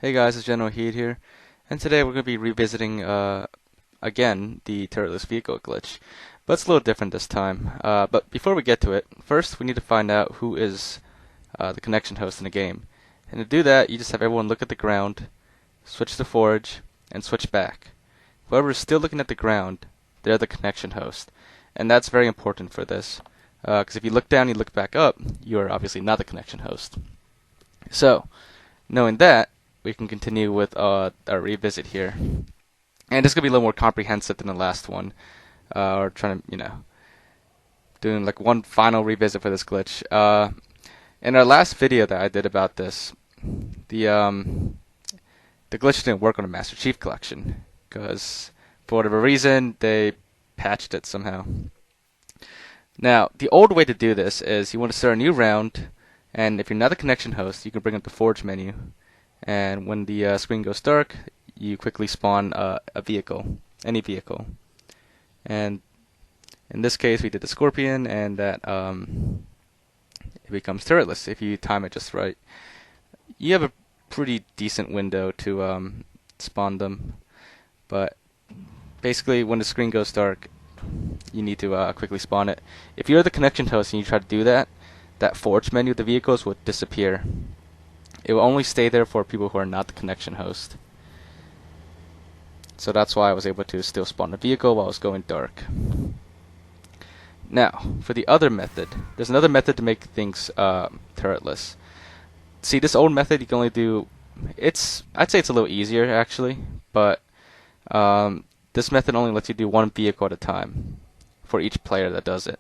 Hey guys, it's Generalkidd here, and today we're going to be revisiting, again, the turretless vehicle glitch. But it's a little different this time. But before we get to it, first we need to find out who is the connection host in the game. And to do that, you just have everyone look at the ground, switch to forge, and switch back. Whoever is still looking at the ground, they're the connection host. And that's very important for this, because if you look down and you look back up, you're obviously not the connection host. So, knowing that, we can continue with our revisit here. And it's going to be a little more comprehensive than the last one. Or trying to, doing like one final revisit for this glitch. In our last video that I did about this, the glitch didn't work on the Master Chief Collection. Because, for whatever reason, they patched it somehow. Now, the old way to do this is you want to start a new round, and if you're not a connection host, you can bring up the forge menu. And when the screen goes dark, you quickly spawn a vehicle, any vehicle. And in this case, we did the Scorpion, and that it becomes turretless if you time it just right. You have a pretty decent window to spawn them, but basically, when the screen goes dark, you need to quickly spawn it. If you're the connection host and you try to do that, that forge menu of the vehicles will disappear. It will only stay there for people who are not the connection host. So that's why I was able to still spawn a vehicle while it was going dark. Now, for the other method, there's another method to make things turretless. See, this old method you can only do, I'd say it's a little easier actually, but this method only lets you do one vehicle at a time for each player that does it.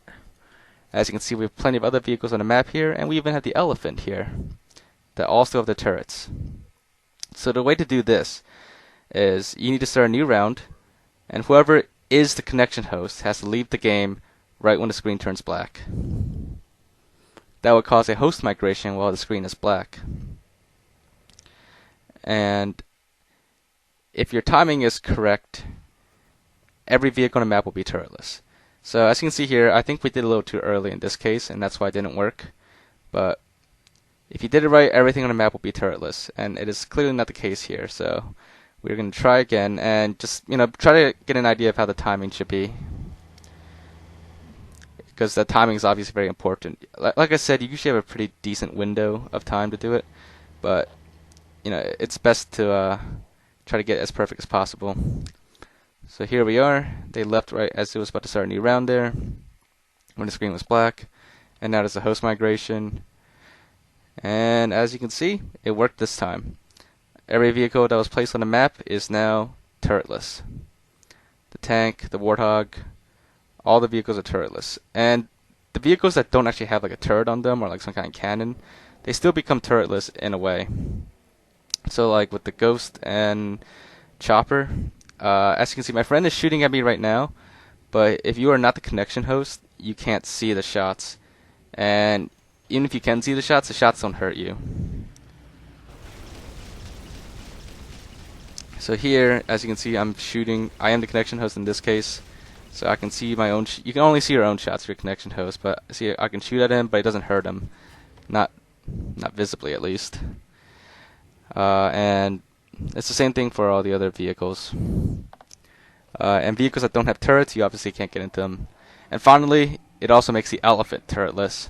As you can see, we have plenty of other vehicles on the map here, and we even have the elephant here that also have the turrets. So the way to do this is you need to start a new round, and whoever is the connection host has to leave the game right when the screen turns black. That would cause a host migration while the screen is black. And if your timing is correct, every vehicle on the map will be turretless. So as you can see here, I think we did a little too early in this case, and that's why it didn't work. But if you did it right, everything on the map will be turretless, and it is clearly not the case here. So we're going to try again and just try to get an idea of how the timing should be, because the timing is obviously very important. Like I said, you usually have a pretty decent window of time to do it, but it's best to try to get as perfect as possible. So here we are. They left right as it was about to start a new round there, when the screen was black, and now there's a host migration. And as you can see, it worked this time. Every vehicle that was placed on the map is now turretless. The tank, the Warthog, all the vehicles are turretless. And the vehicles that don't actually have like a turret on them or like some kind of cannon, they still become turretless in a way. So like with the Ghost and Chopper, as you can see, my friend is shooting at me right now, but if you are not the connection host, you can't see the shots. And even if you can see the shots don't hurt you. So here, as you can see, I'm shooting. I am the connection host in this case, so I can see my own. You can only see your own shots for your connection host, but see, I can shoot at him, but it doesn't hurt him, not visibly at least. And it's the same thing for all the other vehicles. And vehicles that don't have turrets, you obviously can't get into them. And finally, it also makes the elephant turretless.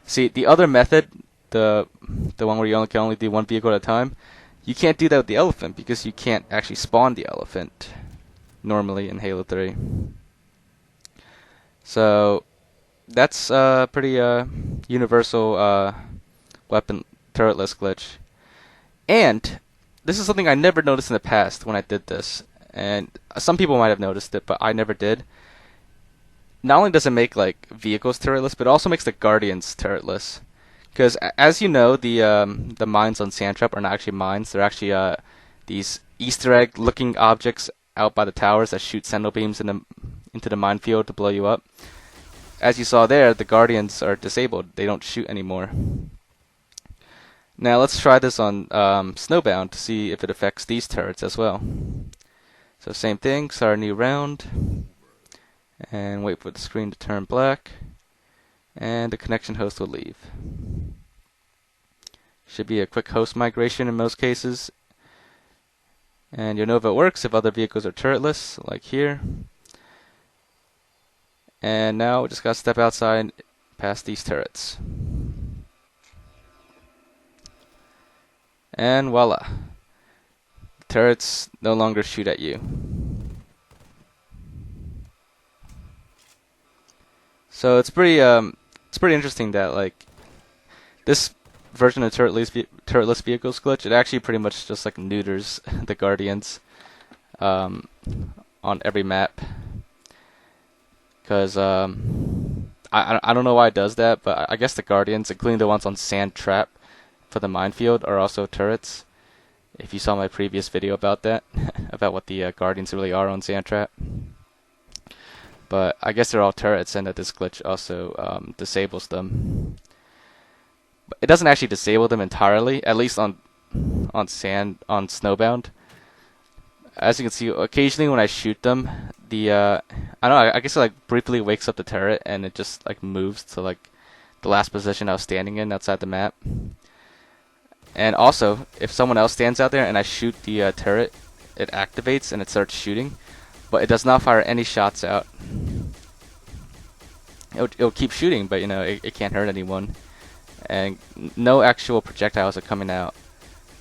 See, the other method, the one where you can only do one vehicle at a time, you can't do that with the elephant because you can't actually spawn the elephant normally in Halo 3. So that's a pretty universal weapon turretless glitch. And this is something I never noticed in the past when I did this, and some people might have noticed it, but I never did. Not only does it make like vehicles turretless, but it also makes the guardians turretless. Because as you know, the mines on Sandtrap are not actually mines; they're actually these Easter egg-looking objects out by the towers that shoot sentinel beams into the minefield to blow you up. As you saw there, the guardians are disabled; they don't shoot anymore. Now let's try this on Snowbound to see if it affects these turrets as well. So same thing, start a new round, and wait for the screen to turn black, and the connection host will leave. Should be a quick host migration in most cases, And you'll know if it works if other vehicles are turretless, like here. And now we just gotta step outside past these turrets. And voila. Turrets no longer shoot at you. So it's pretty interesting that like this version of turretless vehicles glitch, it actually pretty much just like neuters the guardians on every map. Because I don't know why it does that, but I guess the guardians, including the ones on Sand Trap for the minefield, are also turrets. If you saw my previous video about that, about what the guardians really are on Sand Trap. But I guess they're all turrets, and that this glitch also disables them. But it doesn't actually disable them entirely, at least on Snowbound. As you can see, occasionally when I shoot them, I don't know, I guess it like briefly wakes up the turret and it just like moves to like the last position I was standing in outside the map. And also, if someone else stands out there and I shoot the turret, it activates and it starts shooting, but it does not fire any shots out. It'll keep shooting, but you know, it can't hurt anyone. And no actual projectiles are coming out.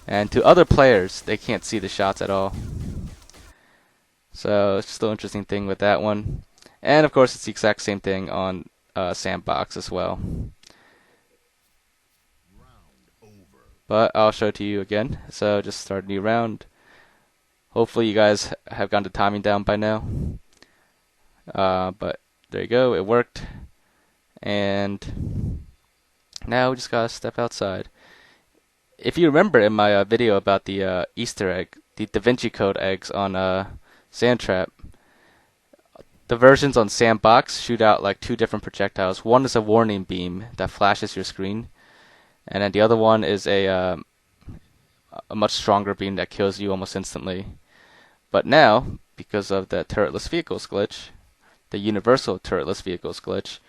And to other players, they can't see the shots at all. So it's still an interesting thing with that one. And of course, it's the exact same thing on Sandbox as well. But I'll show it to you again. So just start a new round. Hopefully you guys have gotten the timing down by now. But there you go, it worked. And now we just gotta step outside. If you remember in my video about the Easter egg, the Da Vinci Code eggs on Sand Trap, the versions on Sandbox shoot out like two different projectiles. One is a warning beam that flashes your screen, and then the other one is a much stronger beam that kills you almost instantly. But now, because of the turretless vehicles glitch, the universal turretless vehicles glitch,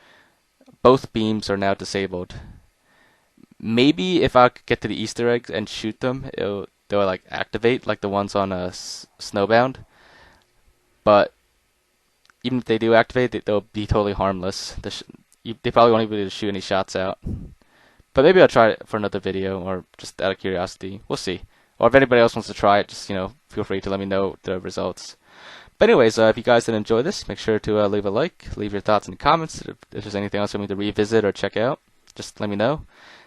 both beams are now disabled. Maybe if I could get to the Easter eggs and shoot them, they'll like activate like the ones on Snowbound. But even if they do activate, they'll be totally harmless. They probably won't be able to shoot any shots out. But maybe I'll try it for another video, or just out of curiosity. We'll see. Or if anybody else wants to try it, just feel free to let me know the results. But anyways, if you guys did enjoy this, make sure to leave a like, leave your thoughts in the comments. If there's anything else you want me to revisit or check out, just let me know.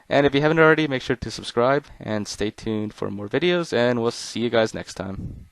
And if you haven't already, make sure to subscribe and stay tuned for more videos, and we'll see you guys next time.